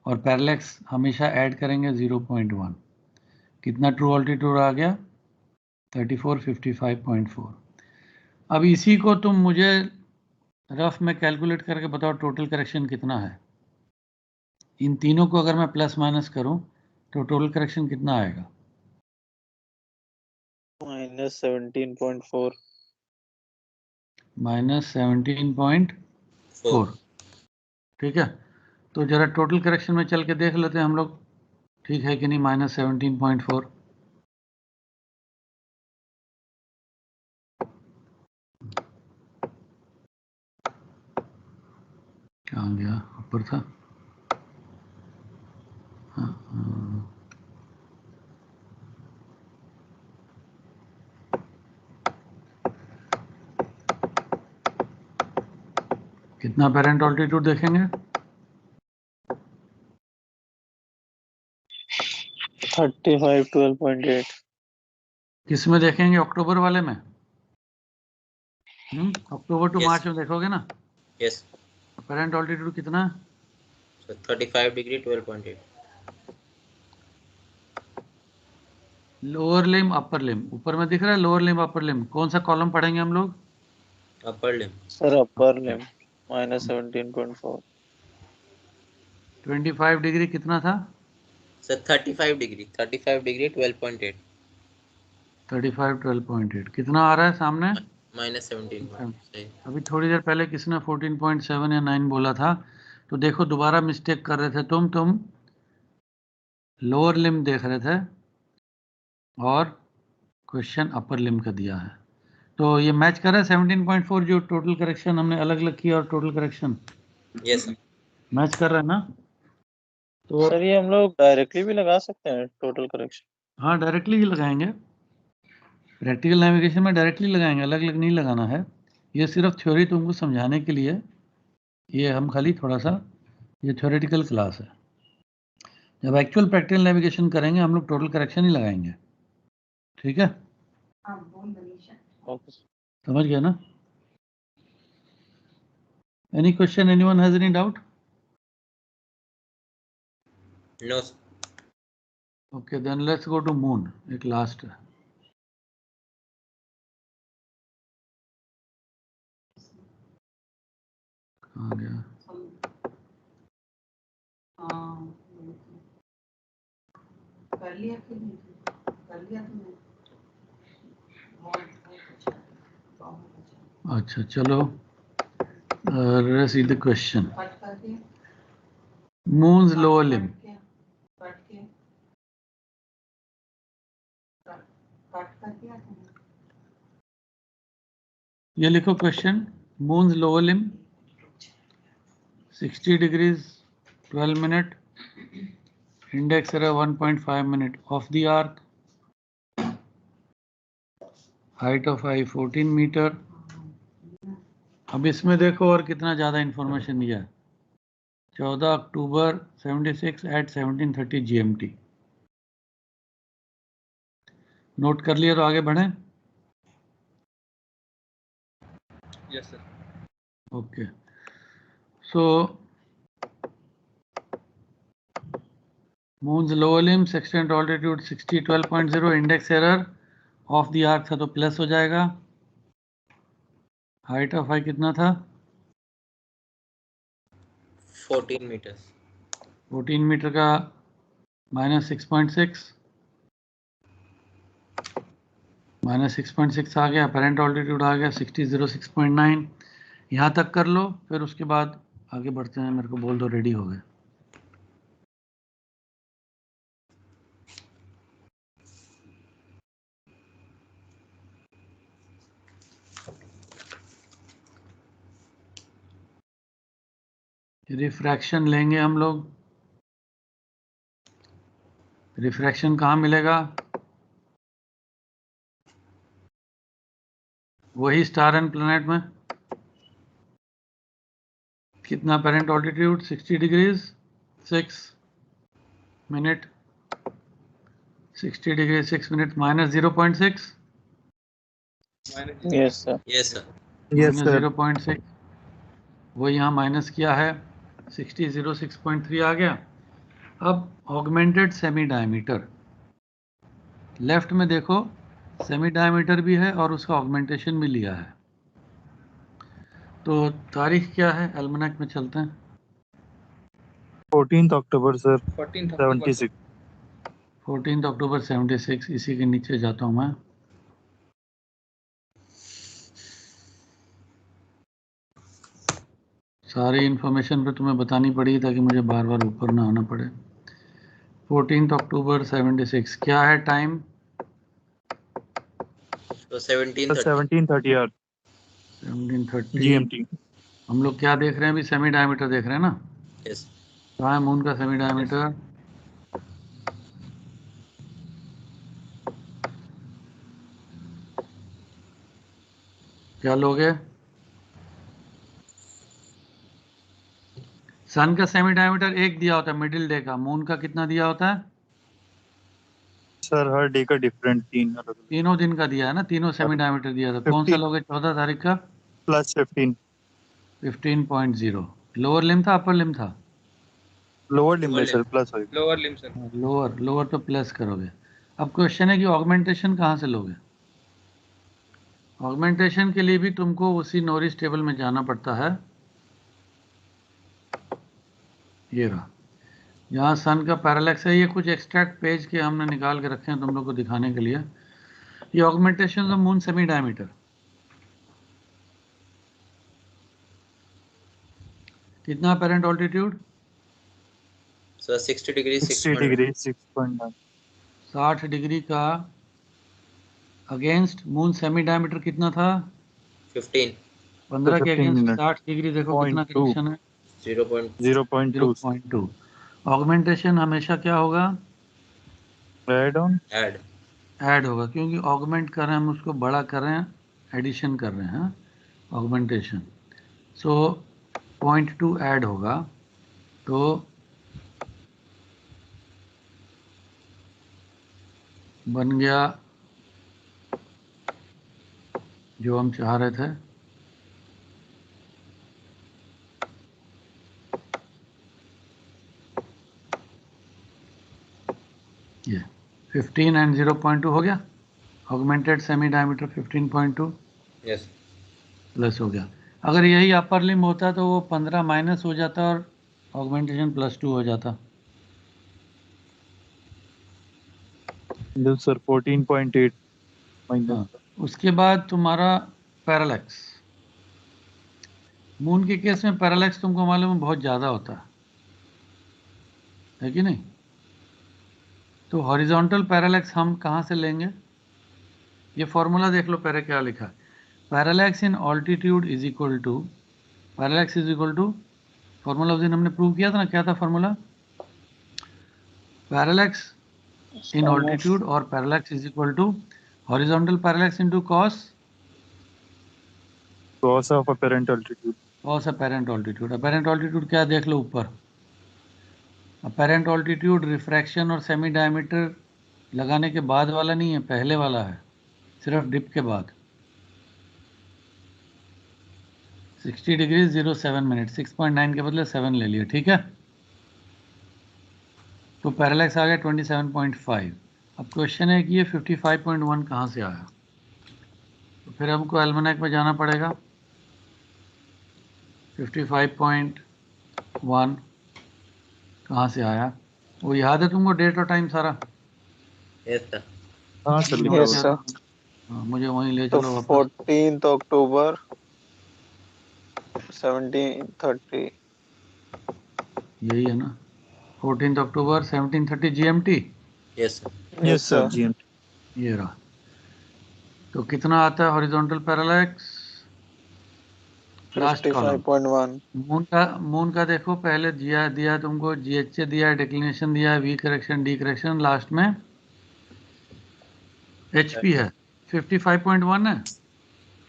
और पैरेलैक्स हमेशा ऐड करेंगे 0.1। कितना ट्रू ऑल्टीट्यूड आ गया? 3455.4। अब इसी को तुम मुझे रफ में कैलकुलेट करके बताओ टोटल करेक्शन कितना है। इन तीनों को अगर मैं प्लस माइनस करूं तो टोटल करेक्शन कितना आएगा? -17.4। -17.4, ठीक है। तो जरा टोटल करेक्शन में चल के देख लेते हैं हम लोग, ठीक है कि नहीं? -17.4 कहाँ गया? ऊपर था। हाँ, कितना अपेरेंट ऑल्टीट्यूड देखेंगे? 35 12.8। किस में देखेंगे? अक्टूबर वाले में? अक्टूबर टू मार्च में देखोगे ना? यस। अपेरेंट ऑल्टीट्यूड कितना? 35 degree 12.8। Lower limb upper limb, ऊपर में दिख रहा है लोअर लिम्ब अपर लिम्ब, कौन सा कॉलम पढ़ेंगे हम लोग? Upper limit sir upper limb -17.4। 25 degree कितना था? Sir 35 degree 12.8। 35 12.8 कितना आ रहा है सामने? -17। अभी थोड़ी देर पहले किसने 14.7 या 9 बोला था? तो देखो दोबारा मिस्टेक कर रहे थे तुम लोअर लिम देख रहे थे और क्वेश्चन अपर लिम का दिया है। तो ये मैच कर रहा है 17.4 जो टोटल करेक्शन हमने अलग अलग किया और total correction yes sir. Match कर रहा है ना? तो सर ये हम लोग डायरेक्टली भी लगा सकते हैं टोटल करेक्शन? हाँ, डायरेक्टली ही लगाएंगे। प्रैक्टिकल नेविगेशन में डायरेक्टली लगाएंगे, अलग अलग नहीं लगाना है। ये सिर्फ थ्योरी तुमको समझाने के लिए, ये हम खाली थोड़ा सा, ये थ्योरेटिकल क्लास है। जब एक्चुअल प्रैक्टिकल नेविगेशन करेंगे हम लोग टोटल करेक्शन ही लगाएंगे, ठीक है? ओके। समझ गया ना? Any question, anyone has any doubt? No. Okay, then let's go to moon. एक लास्ट है। कहाँ गया? कर लिया कि नहीं? कर लिया तुमने? अच्छा चलो, let's see the question. Cut करके Moon's lower limb. कट के कट करके या तुमने? ये लिखो question, Moon's lower limb 60 degrees 12 minute, index error 1.5 minute of the arc, height of eye 14 meter. अब इसमें देखो और कितना ज्यादा इंफॉर्मेशन दिया है। 14 अक्टूबर 76 at 17:30 GMT। नोट कर लिया तो आगे बढ़ें? Yes sir. Okay, so Moon's lower limb, sextant altitude 60, 12.0, index error of the arc था तो प्लस हो जाएगा। हाइट ऑफ आई कितना था? 14 मीटर। 14 मीटर का -6.6, -6.6 आ गया। अपरेंट ऑल्टीट्यूड आ गया 6006.9। यहाँ तक कर लो, फिर उसके बाद आगे बढ़ते हैं। मेरे को बोल दो रेडी हो गए। रिफ्रैक्शन लेंगे हम लोग। रिफ्रैक्शन कहाँ मिलेगा? वही स्टार एंड प्लैनेट में। कितना apparent altitude? 60 degrees 6 minute, 60 degree 6 minute -0.6। Yes sir. Yes sir. Yes sir. -0.6 वो यहाँ माइनस किया है, 6006.3 आ गया। अब ऑगमेंटेड सेमी डायमीटर, लेफ्ट में देखो सेमी डायमीटर भी है और उसका ऑगमेंटेशन भी लिया है। तो तारीख क्या है? एल्मनाक में चलते हैं। 14 अक्टूबर सर 14 अक्टूबर 76। 14 अक्टूबर 76। इसी के नीचे जाता हूँ मैं। सारी इन्फॉर्मेशन पे तुम्हें बतानी पड़ी ताकि मुझे बार बार ऊपर ना आना पड़े। 14 अक्टूबर 76 क्या है टाइम? तो 17:30। 17:30 आवर 17:30 GMT। हम लोग क्या देख रहे हैं अभी? सेमी डायमीटर देख रहे हैं ना? यस। कहाँ है मून का सेमी डायमीटर? क्या लोगे? सन का सेमी डायमीटर एक दिया होता है मिडिल डे का। मून का कितना दिया होता है? सर हर डे का डिफरेंट 3 अलग। तीनों दिन का दिया है ना, तीनों सेमी डायमीटर दिया था। कौन सा लोगे 14 तारीख का? +15। 15.0। लोअर लिम था अपर लिम था? लोअर लिम में सर प्लस होगा। Lower limb sir. लोअर तो प्लस करोगे। अब क्वेश्चन है कि ऑगमेंटेशन कहाँ से लोगे? ऑगमेंटेशन के लिए भी तुमको उसी नॉरिस टेबल में जाना पड़ता है। ये रहा, यहाँ सन का पैरालैक्स है। ये कुछ एक्सट्रैक्ट पेज के हमने निकाल के रखे हैं तुम लोग को दिखाने के लिए। ये augmentation of moon semi diameter. कितना apparent altitude? Sir 60 degree 60 degree 6.9 60 degree का अगेंस्ट मून सेमी डायमीटर कितना था? 15 15 के 15 अगेंस्ट मिनट 60 डिग्री देखो कितना 0.2 करेक्शन है? 0.2 0.2। ऑगमेंटेशन हमेशा क्या होगा? ऐड ऑन ऐड होगा, क्योंकि ऑगमेंट कर रहे हैं हम, उसको बड़ा कर रहे हैं, एडिशन कर रहे हैं, ऑगमेंटेशन। सो 0.2 ऐड होगा, तो बन गया जो हम चाह रहे थे। ये 15 एंड 0.2 हो गया। Augmented semi diameter 15.2 yes plus हो गया। अगर यही अपर लिम होता तो वो 15 माइनस हो जाता और ऑगमेंटेशन +2 हो जाता। Sir 14.8 minus. हाँ, उसके बाद तुम्हारा पैरालैक्स। मून के केस में पैरालैक्स तुमको मालूम है बहुत ज़्यादा होता है कि नहीं? तो हॉरिजॉन्टल पैरालैक्स हम कहाँ से लेंगे? ये फॉर्मूला देख लो पहले क्या लिखा है। Parallax in altitude is equal to, parallax is equal to, formula उस दिन हमने प्रूव किया था ना, क्या था फॉर्मूला? पैरालैक्स इन ऑल्टीट्यूड और parallax is equal to horizontal parallax into cos of apparent altitude. Cos apparent altitude. Apparent altitude क्या है देख लो ऊपर। अपेरेंट ऑल्टीट्यूड रिफ्रैक्शन और सेमी डायमीटर लगाने के बाद वाला नहीं है, पहले वाला है, सिर्फ डिप के बाद। 60 डिग्री 07 मिनट, 6.9 के बदले 7 ले लिया, ठीक है। तो पैरालैक्स आ गया 27.5। अब क्वेश्चन है कि ये 55.1 कहाँ से आया? तो फिर हमको एल्मेनाक में जाना पड़ेगा। 55.1 कहाँ से आया? वो याद है तुमको डेट और टाइम सारा? यस सर हाँ सर लिखा यस हुआ है। सर। हाँ, मुझे वहीं ले तो चलो वापस। 14th अक्टूबर 1730। यही है ना, 14 October 1730 GMT। Yes sir yes sir जी। ये रहा। तो कितना आता है horizontal parallax? Last column 55.1। Moon का देखो, पहले दिया तुमको GHA दिया है, डिक्लिनेशन दिया है, V correction, D correction, last में HP है। 55.1 है।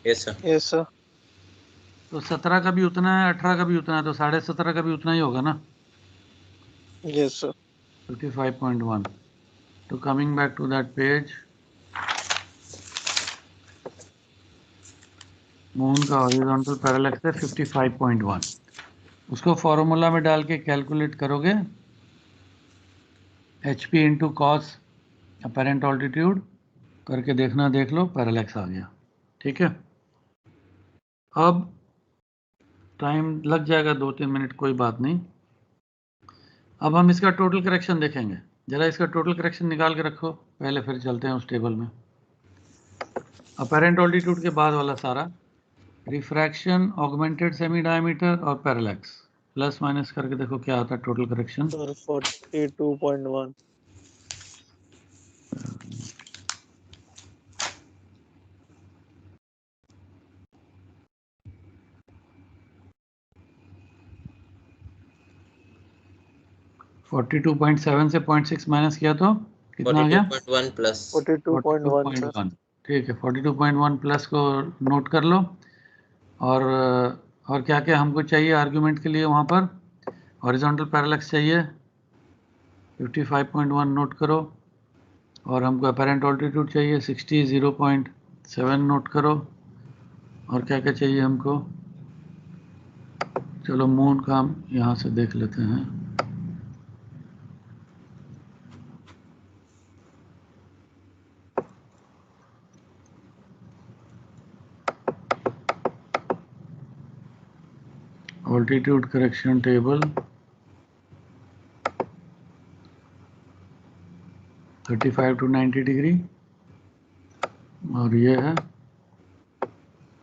Yes sir yes sir. तो 17 का भी उतना है, 18 का भी उतना है, तो 17.5 का भी उतना ही होगा ना। Yes sir. 55.1। तो coming back to that page, moon का हॉरिजॉन्टल पैरालैक्स है 55.1। उसको फॉर्मूला में डाल के कैलकुलेट करोगे, HP into cos apparent altitude करके देखना, देख लो पैरालैक्स आ गया, ठीक है। अब टाइम लग जाएगा 2-3 मिनट, कोई बात नहीं। अब हम इसका टोटल करेक्शन देखेंगे। जरा इसका टोटल करेक्शन निकाल के रखो पहले, फिर चलते हैं उस टेबल में। अपेरेंट ऑल्टीट्यूड के बाद वाला सारा, रिफ्रैक्शन, ऑगमेंटेड सेमी डायमीटर और पैरालैक्स, प्लस माइनस करके देखो क्या आता है टोटल करेक्शन। सर 42.1। फोर्टी 42.7 से 0.6 माइनस किया तो कितना आ गया? 42.1 प्लस 42.1 सर। 42.1। ठीक है, 42.1 प्लस को नोट कर लो। और क्या क्या हमको चाहिए आर्ग्यूमेंट के लिए? वहाँ पर हॉरिजॉन्टल पैरालैक्स चाहिए, 55.1 नोट करो। और हमको अपेरेंट ऑल्टीट्यूड चाहिए 60, 0.7 नोट करो। और क्या क्या चाहिए हमको? चलो मून का हम यहाँ से देख लेते हैं। Altitude correction table 35 to 90 degree, और ये है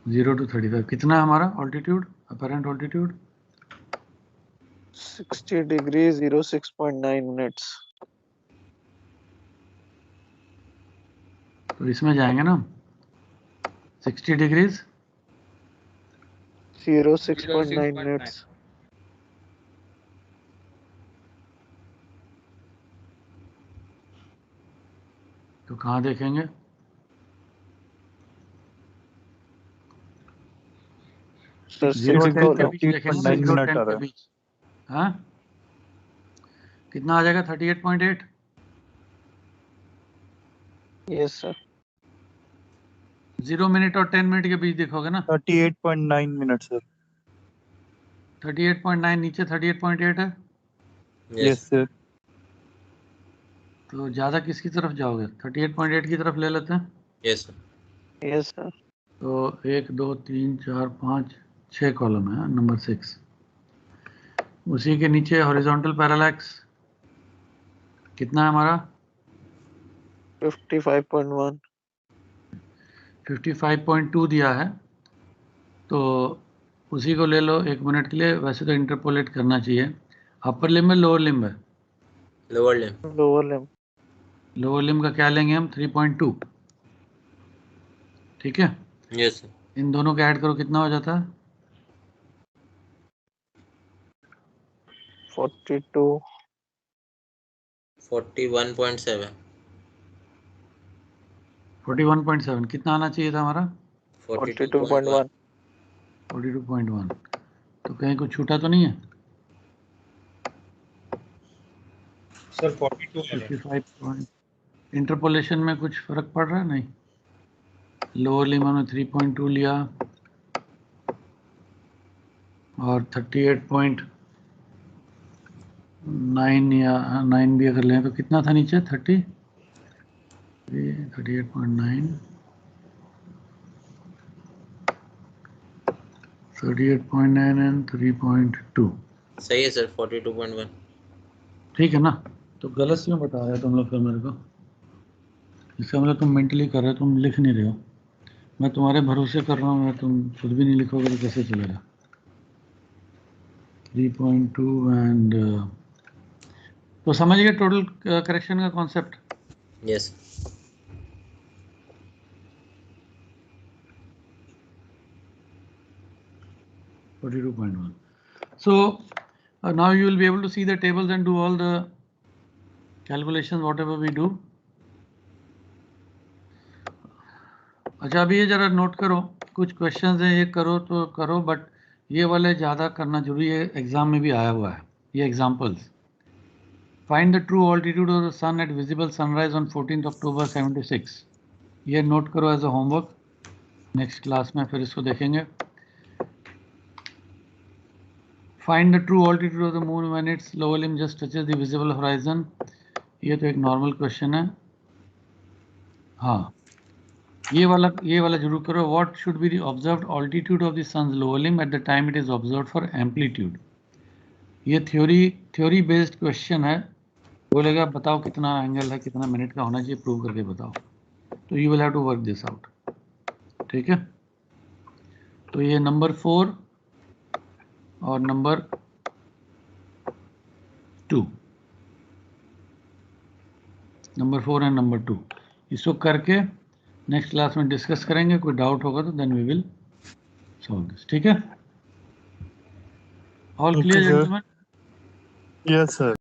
0 to 35। कितना है हमारा altitude, apparent altitude? 60 degrees 06.9 minutes. तो इसमें जाएंगे ना 60 डिग्रीज 06.9 minutes. तो कहाँ देखेंगे? Sir, 0 sixth 10 के column. बीच देखेंगे ना 38.9 0 मिनट 10 आ के रहा है। बीच। हाँ कितना आ जाएगा 38.8? Yes, sir. 0 मिनट और 10 मिनट के बीच देखोगे ना 38.9 मिनट सर। 38.9 नीचे 38.8 है। Yes sir. तो ज्यादा किसकी तरफ जाओगे? 38.8 की तरफ ले लेते हैं। Yes sir. Yes, sir. तो 1 2 3 4 5 6 कॉलम है नंबर 6। उसी के नीचे हॉरिजॉन्टल पैरालैक्स कितना है हमारा? 55.1. 55.2 दिया है तो उसी को ले लो 1 मिनट के लिए। वैसे तो इंटरपोलेट करना चाहिए। अपर लिम्ब है लोअर लिम्ब है? Lower limb. Lower limb. Lower limb का क्या लेंगे हम? 3.2। ठीक है। Yes sir. इन दोनों का ऐड करो कितना हो जाता है? 42. 41.7। 41.7 कितना आना चाहिए था हमारा? 42.1. 42.1। तो कहीं कुछ छूटा तो नहीं है? सर 42 है। 55 पॉइंट इंटरपोलेशन में कुछ फर्क पड़ रहा है? नहीं। लोअर लिम्ब हमने 3.2 लिया और 38.9 या 9 भी अगर लें तो कितना था नीचे? 38.9 38.9 एंड 3.2। सही है सर 42.1। ठीक है ना? तो गलत क्यों बता रहे हो तुम लोग फिर मेरे को? इसका मतलब तुम मेंटली कर रहे हो, तुम लिख नहीं रहे हो। मैं तुम्हारे भरोसे कर रहा हूँ, तुम खुद भी नहीं लिखोगे तो कैसे चलेगा? 3.2 एंड तो समझ गए टोटल करेक्शन का concept? Yes. So now you will be able to see the tables and do all the calculations whatever we do. अच्छा अभी ये जरा नोट करो, कुछ क्वेश्चंस हैं ये करो तो करो, बट ये वाले ज़्यादा करना जरूरी है, एग्जाम में भी आया हुआ है ये examples. Find the true altitude of the sun at visible sunrise on 14 October 76। ये नोट करो as a homework, next class में फिर इसको देखेंगे। Find the true altitude of the moon when its lower limb just touches the visible horizon. ये तो एक normal question है। हाँ ये वाला जरूर करो। What should be the observed altitude of the sun's lower limb at the time it is observed for amplitude. ये थ्योरी बेस्ड क्वेश्चन है। बोलेगा बताओ कितना एंगल है, कितना मिनट का होना चाहिए, प्रूव करके बताओ। तो you will have to work this out. ठीक है। तो ये नंबर 4 और नंबर 2, नंबर 4 एंड नंबर 2 इसको करके नेक्स्ट क्लास में डिस्कस करेंगे। कोई डाउट होगा तो then we will solve this. ठीक है। All clear gentleman? Yes sir.